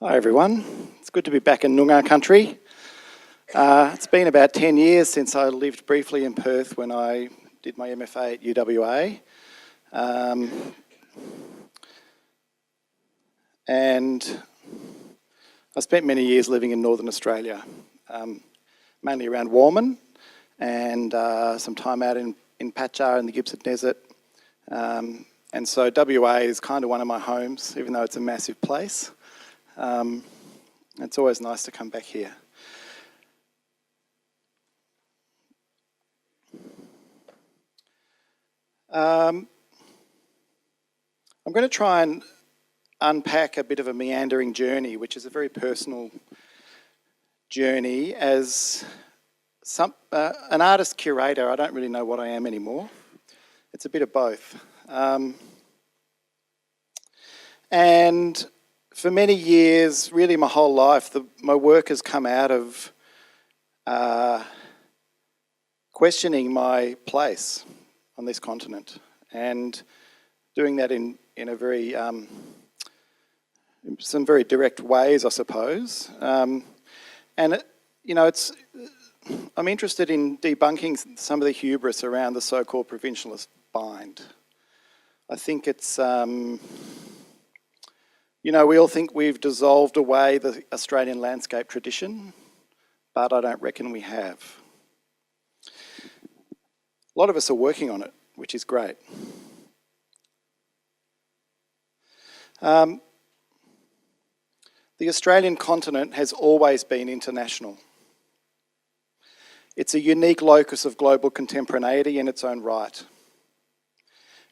Hi everyone, it's good to be back in Noongar country. It's been about 10 years since I lived briefly in Perth when I did my MFA at UWA. And I spent many years living in Northern Australia, mainly around Warmun and some time out in Patjar in the Gibson Desert. And so WA is kind of one of my homes, even though it's a massive place. It's always nice to come back here. I'm going to try and unpack a bit of a meandering journey, which is a very personal journey. As an artist curator, I don't really know what I am anymore. It's a bit of both. And for many years, really my whole life, my work has come out of questioning my place on this continent and doing that in a very, some very direct ways, I suppose. I'm interested in debunking some of the hubris around the so-called provincialist bind. I think it's, we all think we've dissolved away the Australian landscape tradition, but I don't reckon we have. A lot of us are working on it, which is great. The Australian continent has always been international. It's a unique locus of global contemporaneity in its own right.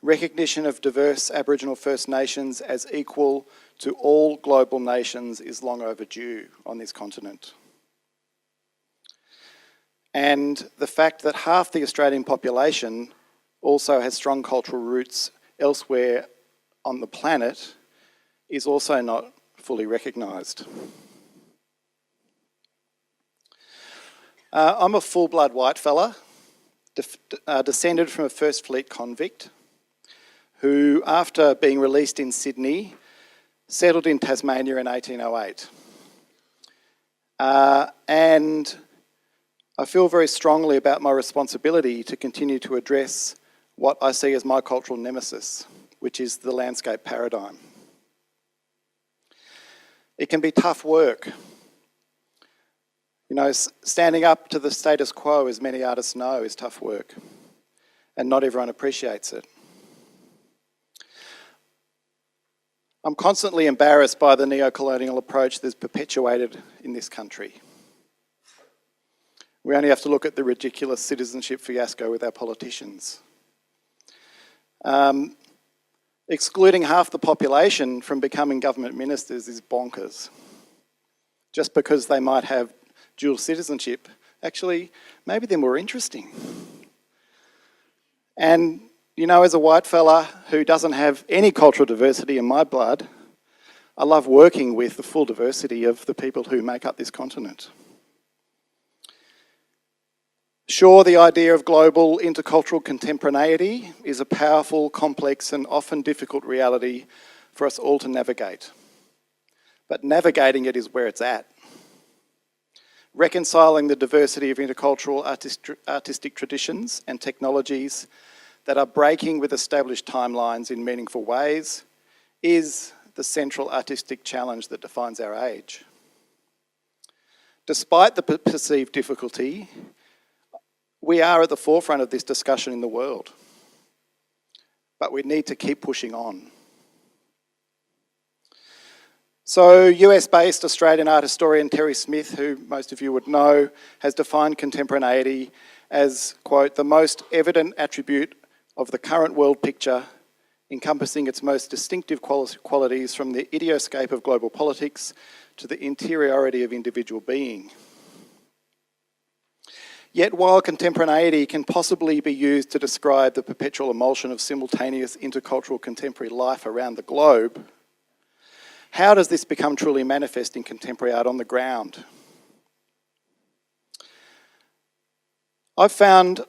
Recognition of diverse Aboriginal First Nations as equal to all global nations is long overdue on this continent. And the fact that half the Australian population also has strong cultural roots elsewhere on the planet is also not fully recognised. I'm a full-blood white fella, descended from a First Fleet convict, who, after being released in Sydney, settled in Tasmania in 1808. And I feel very strongly about my responsibility to continue to address what I see as my cultural nemesis, which is the landscape paradigm. It can be tough work. Standing up to the status quo, as many artists know, is tough work, and not everyone appreciates it. I'm constantly embarrassed by the neo-colonial approach that's perpetuated in this country. We only have to look at the ridiculous citizenship fiasco with our politicians. Excluding half the population from becoming government ministers is bonkers. Just because they might have dual citizenship, actually, maybe they're more interesting. And as a white fella who doesn't have any cultural diversity in my blood, I love working with the full diversity of the people who make up this continent. Sure, the idea of global intercultural contemporaneity is a powerful, complex, and often difficult reality for us all to navigate. But navigating it is where it's at. Reconciling the diversity of intercultural artistic traditions and technologies that are breaking with established timelines in meaningful ways is the central artistic challenge that defines our age. Despite the perceived difficulty, we are at the forefront of this discussion in the world, but we need to keep pushing on. So US-based Australian art historian Terry Smith, who most of you would know, has defined contemporaneity as, quote, the most evident attribute of the current world picture, encompassing its most distinctive qualities from the idioscape of global politics to the interiority of individual being. Yet while contemporaneity can possibly be used to describe the perpetual emulsion of simultaneous intercultural contemporary life around the globe, how does this become truly manifest in contemporary art on the ground? I've found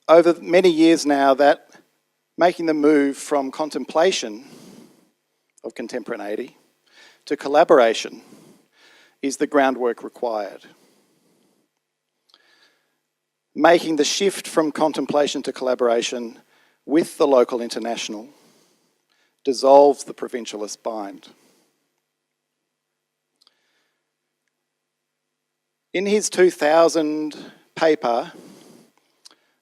over many years now that making the move from contemplation of contemporaneity to collaboration is the groundwork required. Making the shift from contemplation to collaboration with the local international dissolves the provincialist bind. In his 2000 paper,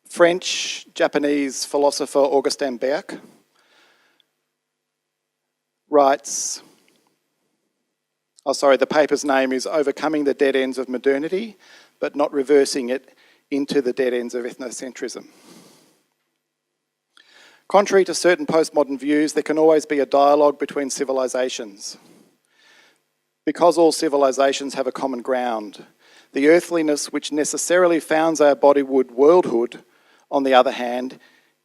French-Japanese philosopher Augustin Berg writes, the paper's name is Overcoming the Dead Ends of Modernity, but Not Reversing It into the Dead Ends of Ethnocentrism. Contrary to certain postmodern views, there can always be a dialogue between civilizations. Because all civilizations have a common ground, the earthliness which necessarily founds our Bollywood worldhood, on the other hand,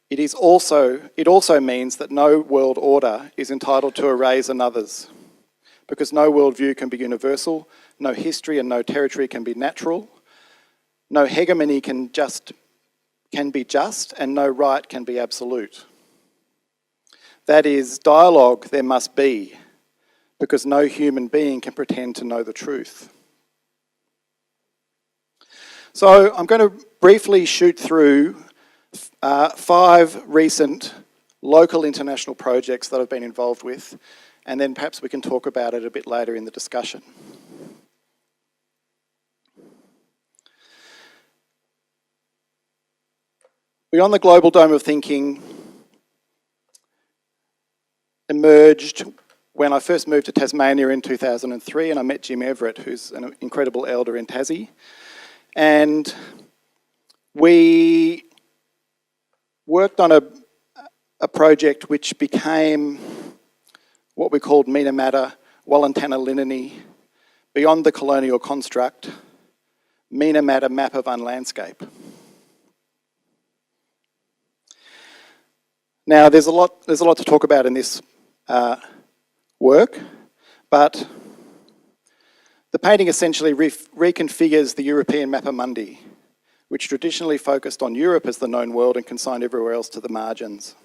it also means that no world order is entitled to erase another's, because no worldview can be universal, no history and no territory can be natural, no hegemony can be just, and no right can be absolute. That is, dialogue there must be, because no human being can pretend to know the truth. So I'm going to briefly shoot through 5 recent local international projects that I've been involved with, and then perhaps we can talk about it a bit later in the discussion. Beyond the Global Dome of Thinking emerged when I first moved to Tasmania in 2003, and I met Jim Everett, who's an incredible elder in Tassie. And we worked on a project which became what we called Mina Matter, Wallantana Linini, Beyond the Colonial Construct, Mina Matter Map of Unlandscape. Now, there's a lot to talk about in this work, but the painting essentially reconfigures the European mappa mundi, which traditionally focused on Europe as the known world and consigned everywhere else to the margins.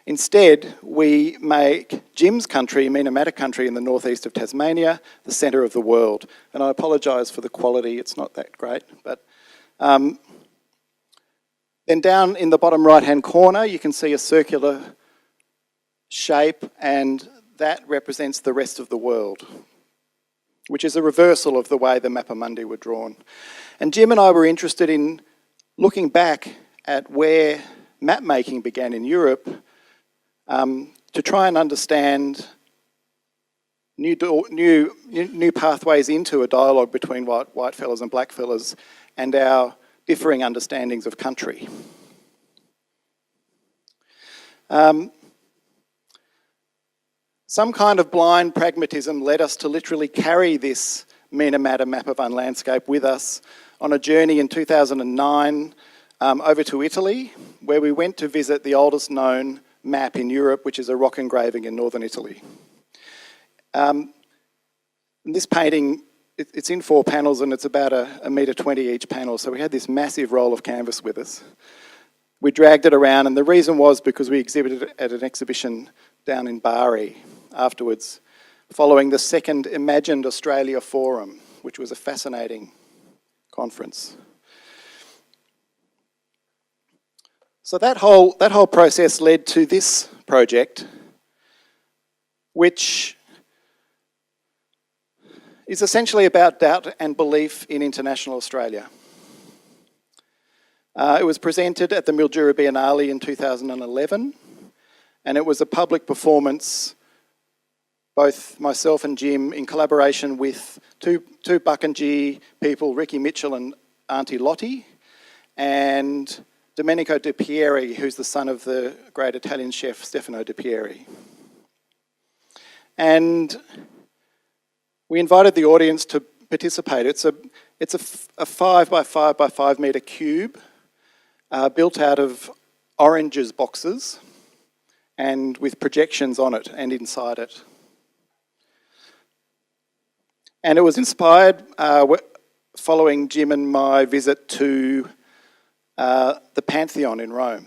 Instead, we make Jim's country, Mina Matter country in the northeast of Tasmania, the centre of the world. And I apologise for the quality, it's not that great. But then down in the bottom right-hand corner, you can see a circular shape, and that represents the rest of the world, which is a reversal of the way the mappa mundi were drawn. And Jim and I were interested in looking back at where map making began in Europe to try and understand new pathways into a dialogue between white fellas and black fellas and our differing understandings of country. Some kind of blind pragmatism led us to literally carry this Mina Matter map of Unlandscape with us on a journey in 2009 over to Italy, where we went to visit the oldest known map in Europe, which is a rock engraving in northern Italy. This painting, it's in 4 panels and it's about a metre 20 each panel, so we had this massive roll of canvas with us. We dragged it around, and the reason was because we exhibited it at an exhibition down in Bari afterwards, following the second Imagined Australia Forum, which was a fascinating conference. So that whole process led to this project, which is essentially about doubt and belief in international Australia. It was presented at the Mildura Biennale in 2011, and it was a public performance, both myself and Jim, in collaboration with two Buckenji people, Ricky Mitchell and Auntie Lottie, and Domenico De Pieri, who's the son of the great Italian chef Stefano De Pieri. And we invited the audience to participate. It's a 5 by 5 by 5 metre cube built out of oranges boxes and with projections on it and inside it. And it was inspired following Jim and my visit to the Pantheon in Rome.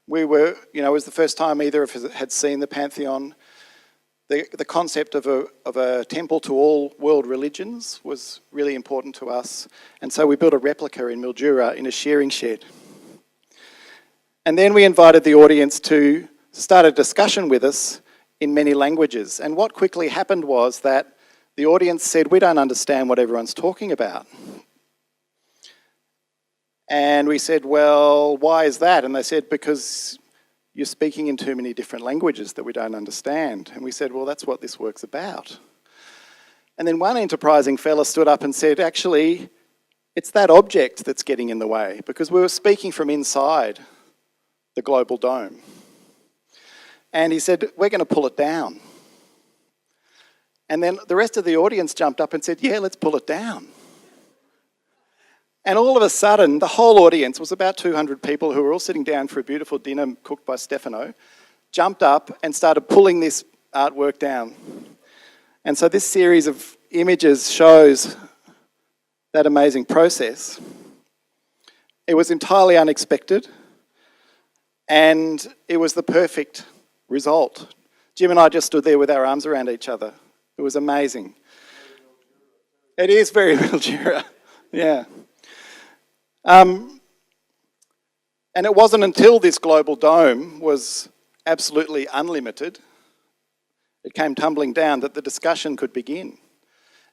We were, it was the first time either of us had seen the Pantheon. the concept of a temple to all world religions was really important to us. And so we built a replica in Mildura in a shearing shed. And then we invited the audience to start a discussion with us in many languages. And what quickly happened was that the audience said, we don't understand what everyone's talking about. And we said, well, why is that? And they said, because you're speaking in too many different languages that we don't understand. And we said, well, that's what this work's about. And then one enterprising fella stood up and said, actually, it's that object that's getting in the way, because we were speaking from inside the global dome. And he said, we're going to pull it down. And then the rest of the audience jumped up and said, yeah, let's pull it down. And all of a sudden, the whole audience, was about 200 people who were all sitting down for a beautiful dinner cooked by Stefano, jumped up and started pulling this artwork down. And so this series of images shows that amazing process. It was entirely unexpected, and it was the perfect result. Jim and I just stood there with our arms around each other. It was amazing. It is very Mildura, yeah. And it wasn't until this global dome was absolutely unlimited, it came tumbling down, that the discussion could begin.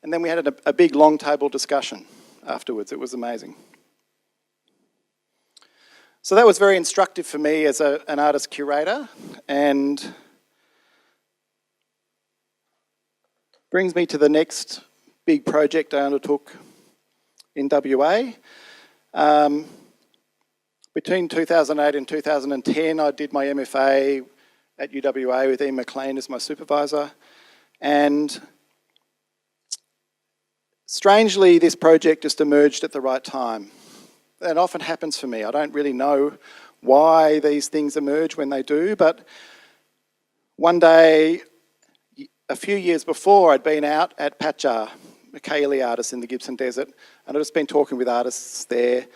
And then we had a big long table discussion afterwards. It was amazing. So that was very instructive for me as an artist curator, and brings me to the next big project I undertook in WA. Between 2008 and 2010, I did my MFA at UWA with Ian McLean as my supervisor. And strangely, this project just emerged at the right time. That often happens for me. I don't really know why these things emerge when they do, but one day, a few years before, I'd been out at Patjar, a Kaili artist in the Gibson Desert, and I'd just been talking with artists there,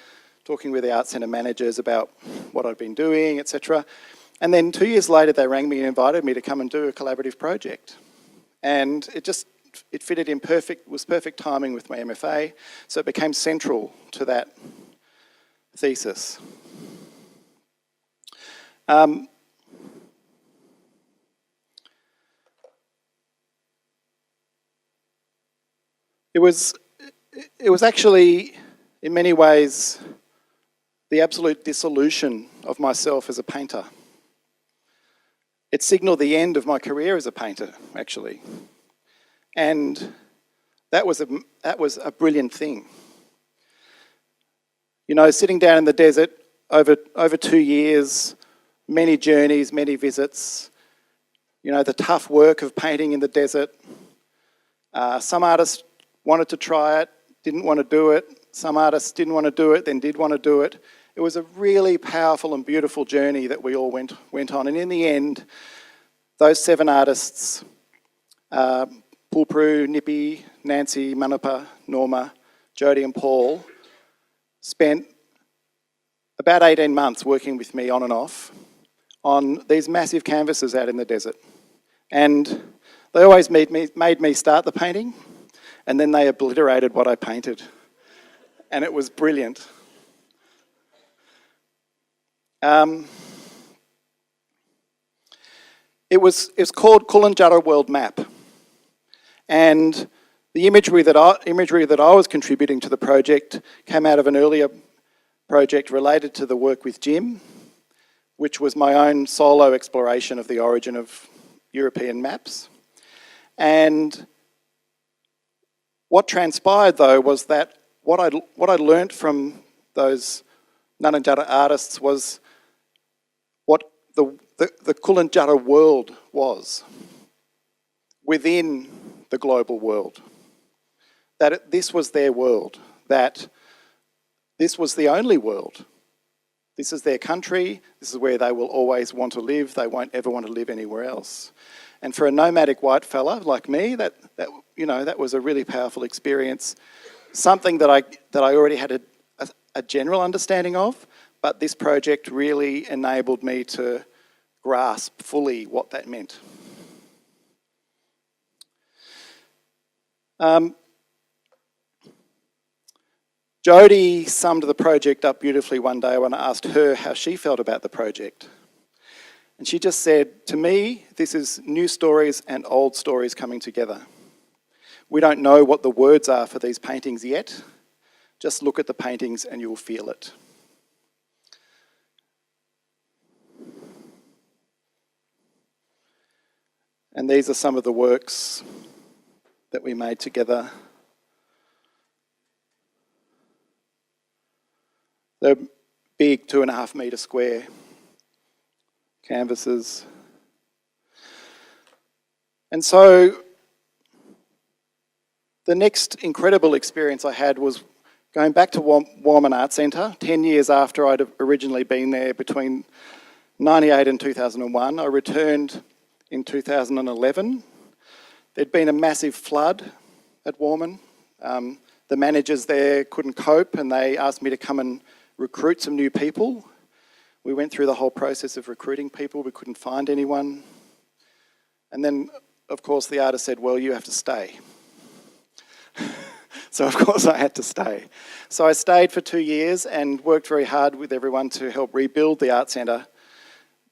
talking with the Art Centre managers about what I'd been doing, etc. And then 2 years later, they rang me and invited me to come and do a collaborative project. And it fitted in was perfect timing with my MFA, so it became central to that thesis. It was actually, in many ways, the absolute dissolution of myself as a painter. It signalled the end of my career as a painter, actually. And that was a brilliant thing. You know, sitting down in the desert over 2 years, many journeys, many visits, you know, the tough work of painting in the desert. Some artists wanted to try it, didn't want to do it. Some artists didn't want to do it, then did want to do it. It was a really powerful and beautiful journey that we all went on. And in the end, those 7 artists, Pulpru, Nippy, Nancy, Manapa, Norma, Jodie and Paul, spent about 18 months working with me on and off on these massive canvases out in the desert. And they always made me start the painting, and then they obliterated what I painted. And it was brilliant. It's called Colangelo World Map. And the imagery that I was contributing to the project came out of an earlier project related to the work with Jim, which was my own solo exploration of the origin of European maps. And what transpired, though, was that what I learnt from those Nganjara artists was what the Colangelo world was within the global world. That this was their world, that this was the only world. This is their country, this is where they will always want to live, they won't ever want to live anywhere else. And for a nomadic white fella like me, that was a really powerful experience, something that I already had a general understanding of, but this project really enabled me to grasp fully what that meant. Jodie summed the project up beautifully one day when I asked her how she felt about the project. And she just said, to me, this is new stories and old stories coming together. We don't know what the words are for these paintings yet. Just look at the paintings and you'll feel it. And these are some of the works that we made together. They're big, 2.5 metre square canvases. And so the next incredible experience I had was going back to Warmun Art Centre, 10 years after I'd originally been there between 98 and 2001. I returned in 2011. There'd been a massive flood at Warmun. The managers there couldn't cope and they asked me to come and recruit some new people. We went through the whole process of recruiting people. We couldn't find anyone. And then, of course, the artist said, well, you have to stay. So, of course, I had to stay. So I stayed for 2 years and worked very hard with everyone to help rebuild the art centre.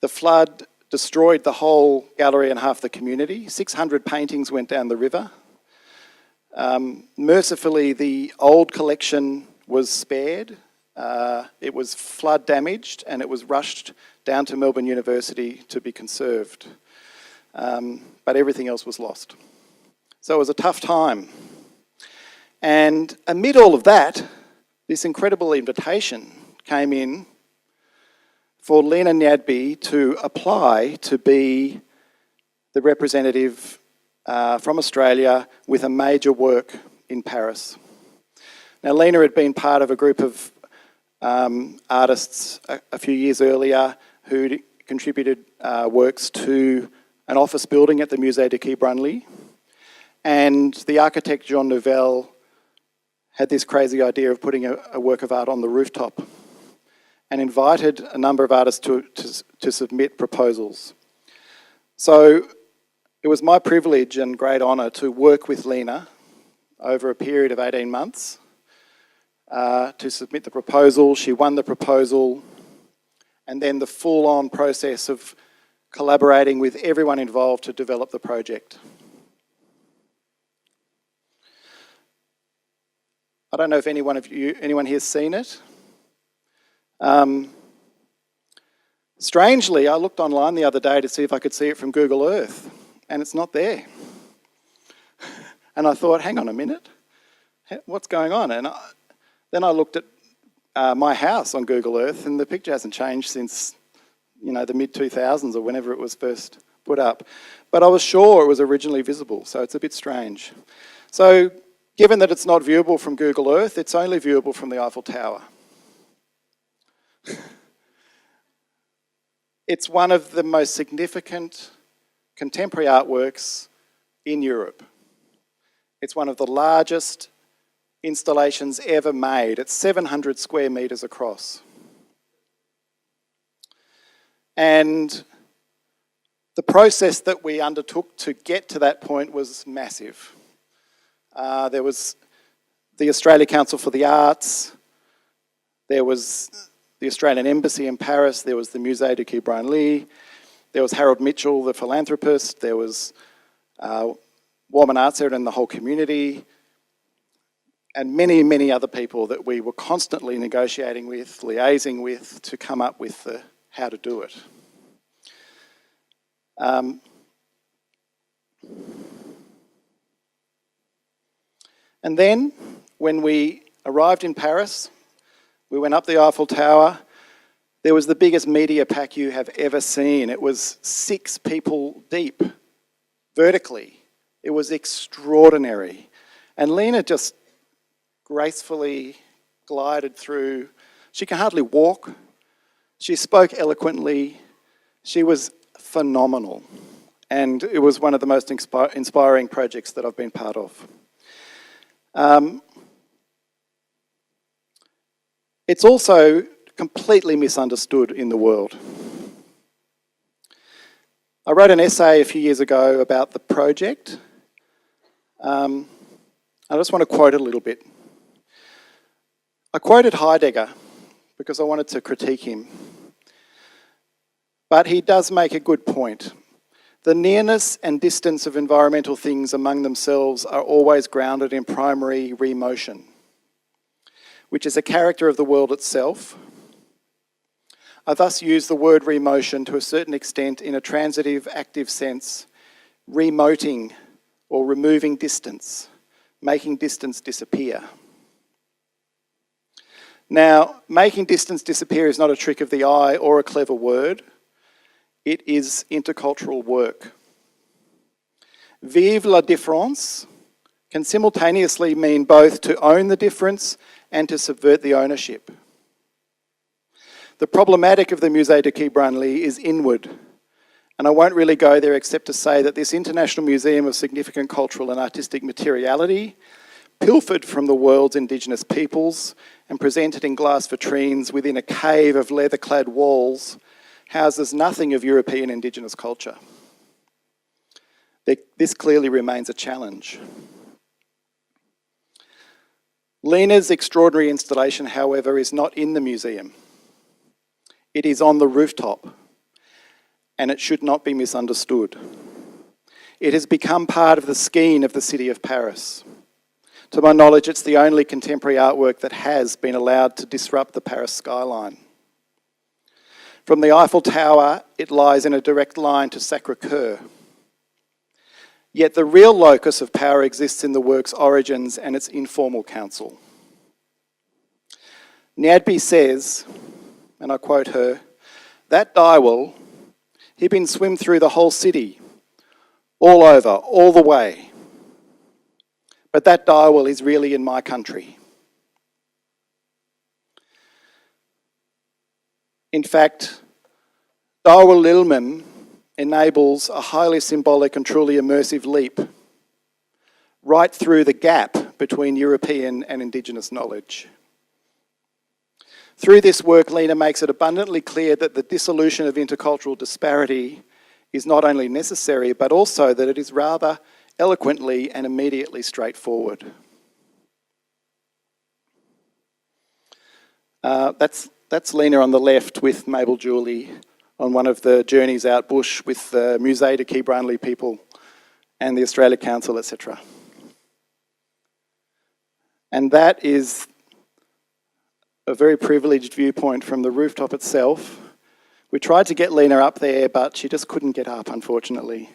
The flood destroyed the whole gallery and half the community. 600 paintings went down the river. Mercifully, the old collection was spared. It was flood damaged and it was rushed down to Melbourne University to be conserved. But everything else was lost. So it was a tough time. And amid all of that, this incredible invitation came in for Lena Nyadbi to apply to be the representative from Australia with a major work in Paris. Now, Lena had been part of a group of artists a few years earlier who contributed works to an office building at the Musee de Branly. And the architect Jean Nouvel had this crazy idea of putting a work of art on the rooftop and invited a number of artists to submit proposals. So it was my privilege and great honour to work with Lena over a period of 18 months to submit the proposal. She won the proposal, and then the full-on process of collaborating with everyone involved to develop the project. I don't know if anyone here has seen it. Strangely, I looked online the other day to see if I could see it from Google Earth, and it's not there. And I thought, hang on a minute, what's going on? And then I looked at my house on Google Earth, and the picture hasn't changed since, the mid-2000s or whenever it was first put up. But I was sure it was originally visible, so it's a bit strange. So, given that it's not viewable from Google Earth, it's only viewable from the Eiffel Tower. It's one of the most significant contemporary artworks in Europe. It's one of the largest installations ever made. It's 700 square metres across. And the process that we undertook to get to that point was massive. There was the Australia Council for the Arts, there was the Australian Embassy in Paris, there was the Musée de Branly, there was Harold Mitchell, the philanthropist, there was Warmun Art Centre and the whole community, and many, many other people that we were constantly negotiating with, liaising with, to come up with how to do it. And then, when we arrived in Paris, we went up the Eiffel Tower. There was the biggest media pack you have ever seen. It was 6 people deep, vertically. It was extraordinary. And Lena just gracefully glided through. She can hardly walk. She spoke eloquently. She was phenomenal. And it was one of the most inspiring projects that I've been part of. It's also completely misunderstood in the world. I wrote an essay a few years ago about the project. I just want to quote it a little bit. I quoted Heidegger because I wanted to critique him. But he does make a good point. The nearness and distance of environmental things among themselves are always grounded in primary remotion, which is a character of the world itself. I thus use the word remotion to a certain extent in a transitive, active sense, remoting or removing distance, making distance disappear. Now, making distance disappear is not a trick of the eye or a clever word. It is intercultural work. Vivre la différence can simultaneously mean both to own the difference and to subvert the ownership. The problematic of the Musée du Quai Branly is inward, and I won't really go there except to say that this international museum of significant cultural and artistic materiality, pilfered from the world's indigenous peoples and presented in glass vitrines within a cave of leather-clad walls, houses nothing of European indigenous culture. This clearly remains a challenge. Lena's extraordinary installation, however, is not in the museum. It is on the rooftop, and it should not be misunderstood. It has become part of the skein of the city of Paris. To my knowledge, it's the only contemporary artwork that has been allowed to disrupt the Paris skyline. From the Eiffel Tower, it lies in a direct line to Sacré-Cœur. Yet the real locus of power exists in the work's origins and its informal council. Nyadbi says, and I quote her, "That Dayiwul, he been swim through the whole city, all over, all the way. But that Dayiwul is really in my country." In fact, Dayiwul Lirlmim enables a highly symbolic and truly immersive leap right through the gap between European and Indigenous knowledge. Through this work, Lena makes it abundantly clear that the dissolution of intercultural disparity is not only necessary, but also that it is rather eloquently and immediately straightforward. That's Lena on the left with Mabel Julie on one of the journeys out bush with the Musée du Quai Branly people and the Australia Council, etc. And that is a very privileged viewpoint from the rooftop itself. We tried to get Lena up there, but she just couldn't get up, unfortunately.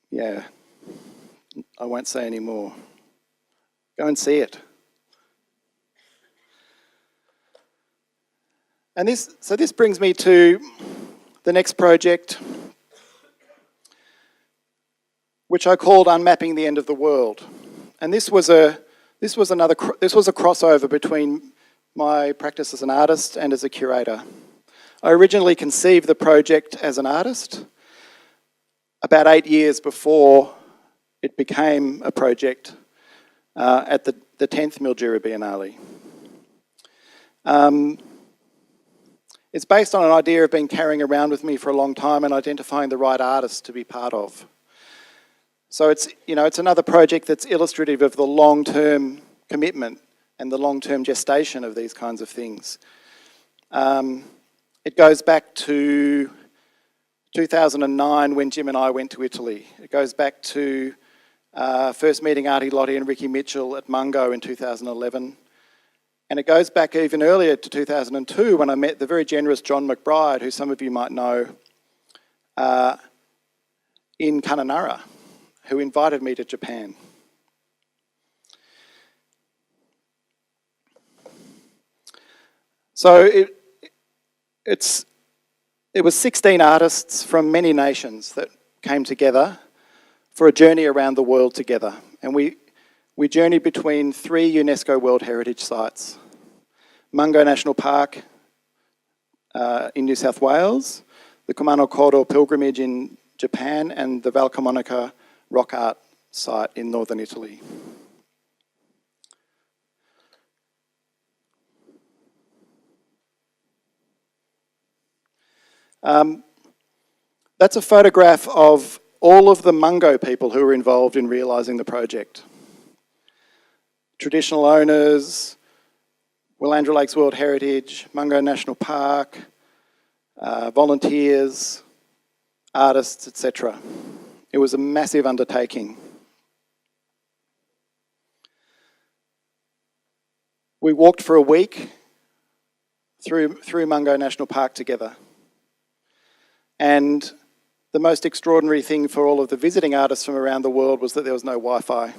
Yeah, I won't say any more. Go and see it. And this brings me to the next project, which I called Unmapping the End of the World. And this was a crossover between my practice as an artist and as a curator. I originally conceived the project as an artist about 8 years before it became a project at the 10th Mildura Biennale. It's based on an idea I've been carrying around with me for a long time and identifying the right artist to be part of. So it's another project that's illustrative of the long-term commitment and the long-term gestation of these kinds of things. It goes back to 2009 when Jim and I went to Italy. It goes back to first meeting Artie Lottie and Ricky Mitchell at Mungo in 2011. And it goes back even earlier to 2002 when I met the very generous John McBride, who some of you might know, in Kununurra, who invited me to Japan. So it was 16 artists from many nations that came together for a journey around the world together. And we journeyed between 3 UNESCO World Heritage Sites. Mungo National Park in New South Wales, the Kumano Kodo Pilgrimage in Japan, and the Valcamonica Rock Art Site in northern Italy. That's a photograph of all of the Mungo people who were involved in realising the project. Traditional owners, Willandra Lakes World Heritage, Mungo National Park, volunteers, artists, etc. It was a massive undertaking. We walked for a week through Mungo National Park together. And the most extraordinary thing for all of the visiting artists from around the world was that there was no Wi-Fi.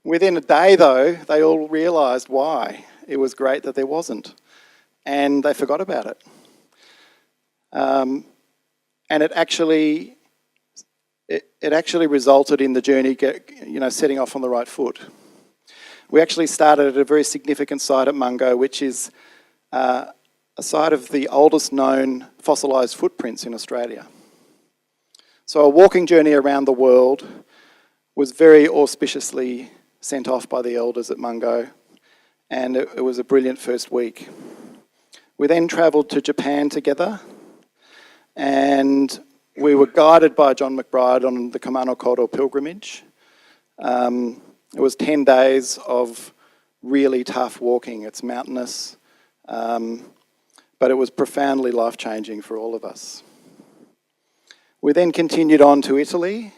Within a day, though, they all realised why. It was great that there wasn't. And they forgot about it. And it actually resulted in the journey setting off on the right foot. We actually started at a very significant site at Mungo, which is a site of the oldest known fossilised footprints in Australia. So a walking journey around the world was very auspiciously sent off by the elders at Mungo, and it was a brilliant first week. We then travelled to Japan together, and we were guided by John McBride on the Kumano Kodo pilgrimage. It was 10 days of really tough walking. It's mountainous, but it was profoundly life-changing for all of us. We then continued on to Italy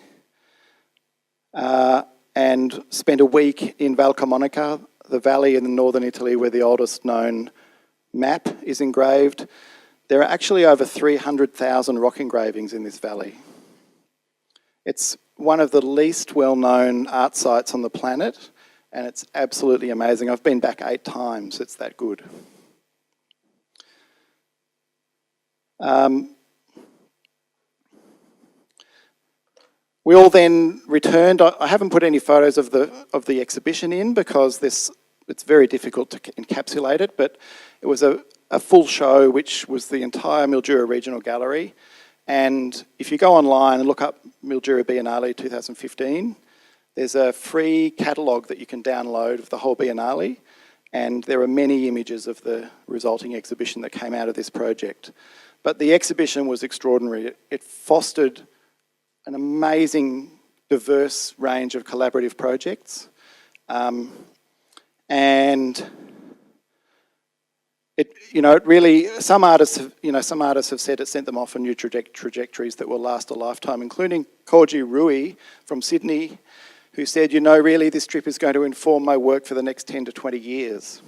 and spent a week in Val Camonica, the valley in northern Italy where the oldest known map is engraved. There are actually over 300,000 rock engravings in this valley. It's one of the least well-known art sites on the planet, and it's absolutely amazing. I've been back 8 times, it's that good. We all then returned. I haven't put any photos of the exhibition in because it's very difficult to encapsulate it, but it was a full show which was the entire Mildura Regional Gallery. And if you go online and look up Mildura Biennale 2015, there's a free catalogue that you can download of the whole Biennale, and there are many images of the resulting exhibition that came out of this project. But the exhibition was extraordinary. It fostered an amazing, diverse range of collaborative projects. And it really, some artists have said it sent them off on new trajectories that will last a lifetime, including Koji Rui from Sydney, who said, really this trip is going to inform my work for the next 10 to 20 years.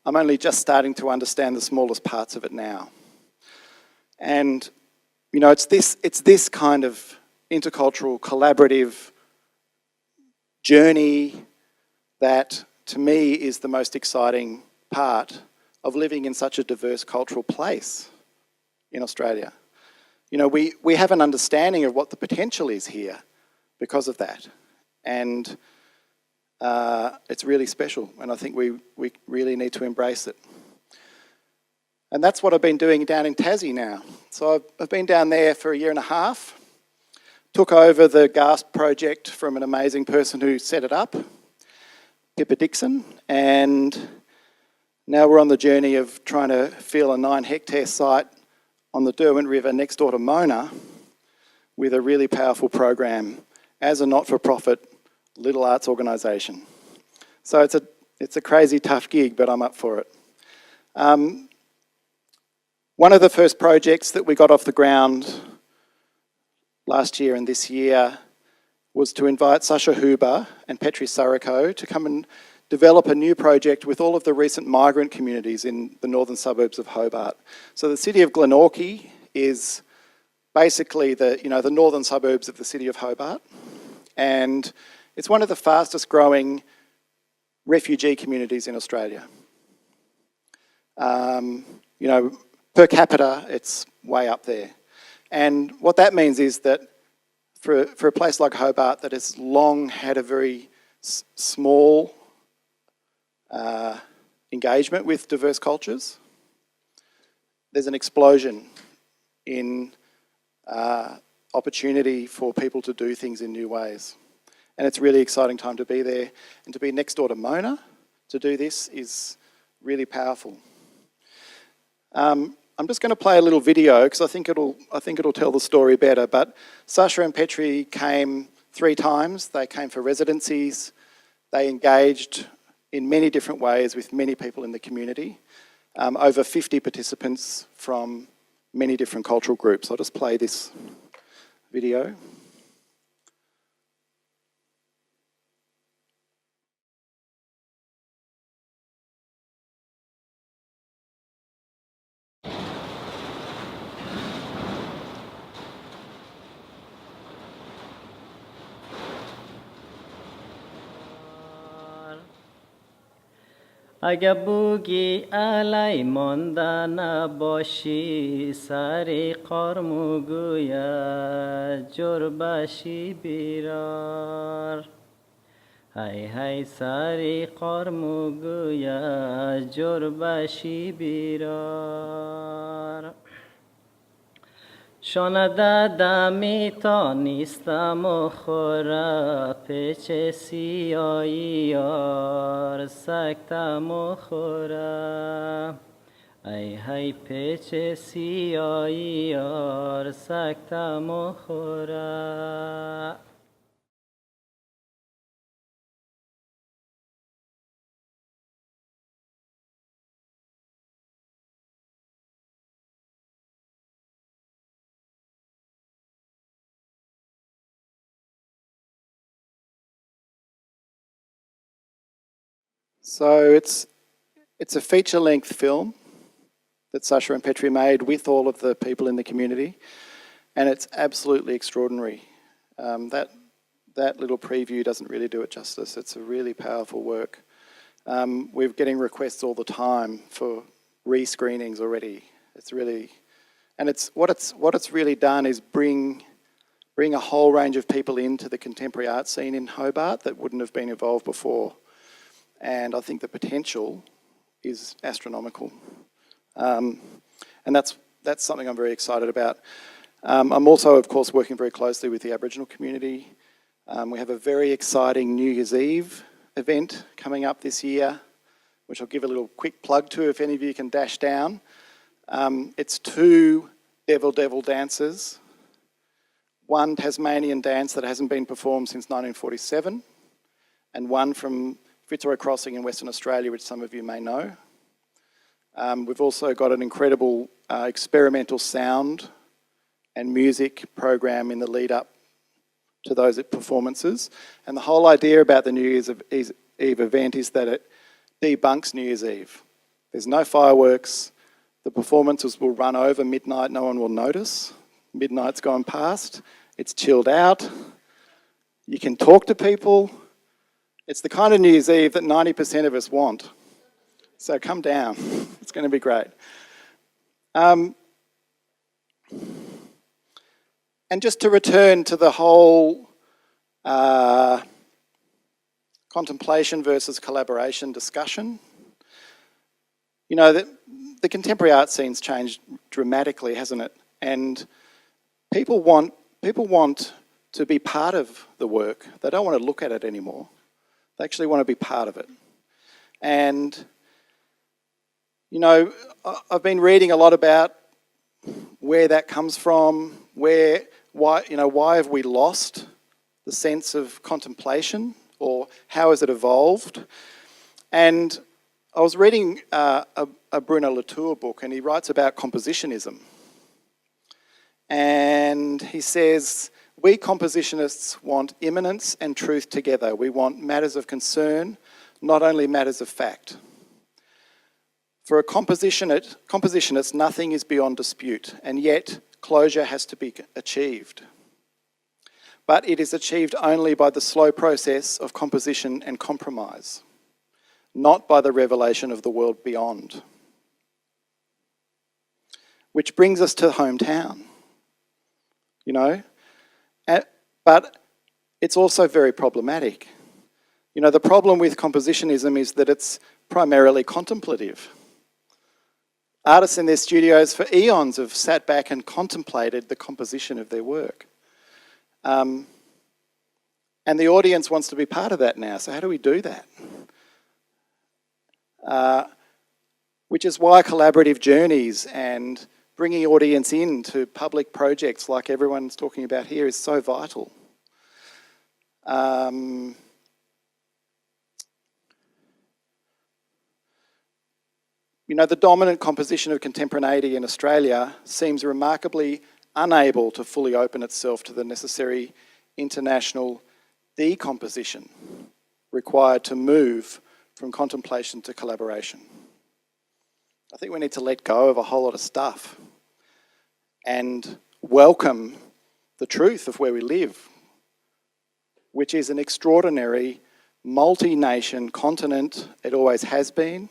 I'm only just starting to understand the smallest parts of it now. And, it's this kind of intercultural, collaborative journey that, to me, is the most exciting part of living in such a diverse cultural place in Australia. We have an understanding of what the potential is here because of that. And it's really special, and I think we really need to embrace it. And that's what I've been doing down in Tassie now. So I've been down there for 1.5 years, took over the GASP project from an amazing person who set it up, Pippa Dixon, and now we're on the journey of trying to fill a 9-hectare site on the Derwent River next door to Mona with a really powerful program as a not-for-profit little arts organisation. So it's a crazy tough gig, but I'm up for it. One of the first projects that we got off the ground last year and this year was to invite Sasha Huber and Petri Sariko to come and develop a new project with all of the recent migrant communities in the northern suburbs of Hobart. So the city of Glenorchy is basically the northern suburbs of the city of Hobart, and it's one of the fastest growing refugee communities in Australia. Per capita, it's way up there. And what that means is that for a place like Hobart that has long had a very small engagement with diverse cultures, there's an explosion in opportunity for people to do things in new ways. And it's a really exciting time to be there. And to be next door to I'm really powerful. I'm I'm just going to play a little video because I think it'll tell the story better. But Sasha and Petri came 3 times. They came for residencies. They engaged in many different ways with many people in the community. Over 50 participants from many different cultural groups. I'll just play this video. Aga bugi alai mondana boshi sari qarmuguya jorbashi birar. Hai sari qarmuguya jorbashi birar. شانده دمی تا نیستم و خورا پیچ سیایی یار سکتم و خورا ای های پیچ سیایی یار سکتم و خورا. So it's a feature-length film that Sasha and Petri made with all of the people in the community, and it's absolutely extraordinary. That little preview doesn't really do it justice. It's a really powerful work. We're getting requests all the time for re-screenings already. It's really, and what it's really done is bring a whole range of people into the contemporary art scene in Hobart that wouldn't have been involved before. And I think the potential is astronomical. And that's something I'm very excited about. I'm also, of course, working very closely with the Aboriginal community. We have a very exciting New Year's Eve event coming up this year, which I'll give a little quick plug to if any of you can dash down. It's 2 devil dances, 1 Tasmanian dance that hasn't been performed since 1947, and 1 from Fitzroy Crossing in Western Australia, which some of you may know. We've also got an incredible experimental sound and music program in the lead up to those performances. And the whole idea about the New Year's Eve event is that it debunks New Year's Eve. There's no fireworks. The performances will run over midnight. No one will notice. Midnight's gone past. It's chilled out. You can talk to people. It's the kind of New Year's Eve that 90% of us want. So come down. It's going to be great. And just to return to the whole contemplation versus collaboration discussion, you know, the contemporary art scene's changed dramatically, hasn't it? And people want to be part of the work. They don't want to look at it anymore. They actually want to be part of it. And, you know, I've been reading a lot about where that comes from, why have we lost the sense of contemplation, or how has it evolved? And I was reading a Bruno Latour book, and he writes about compositionism. And he says, we compositionists want immanence and truth together. We want matters of concern, not only matters of fact. For a compositionist, nothing is beyond dispute, and yet closure has to be achieved. But it is achieved only by the slow process of composition and compromise, not by the revelation of the world beyond. Which brings us to hometown, you know? But it's also very problematic. You know, the problem with compositionism is that it's primarily contemplative. Artists in their studios for eons have sat back and contemplated the composition of their work. And the audience wants to be part of that now, so how do we do that? which is why collaborative journeys and bringing audience in to public projects like everyone's talking about here is so vital. You know, the dominant composition of contemporaneity in Australia seems remarkably unable to fully open itself to the necessary international decomposition required to move from contemplation to collaboration. I think we need to let go of a whole lot of stuff and welcome the truth of where we live, which is an extraordinary multi-nation continent. It always has been.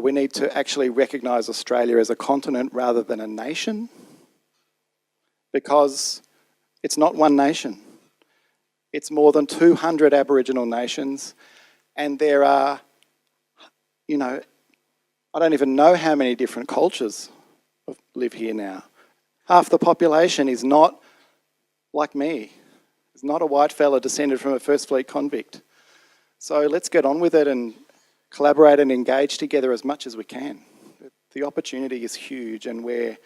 We need to actually recognise Australia as a continent rather than a nation, because it's not one nation. It's more than 200 Aboriginal nations, and there are, you know, I don't even know how many different cultures live here now. Half the population is not like me. It's not a white fella descended from a First Fleet convict. So let's get on with it and collaborate and engage together as much as we can. The opportunity is huge, and we're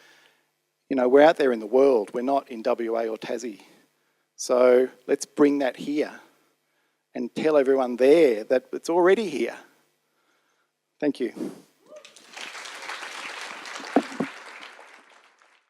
out there in the world. We're not in WA or Tassie. So let's bring that here and tell everyone there that it's already here. Thank you.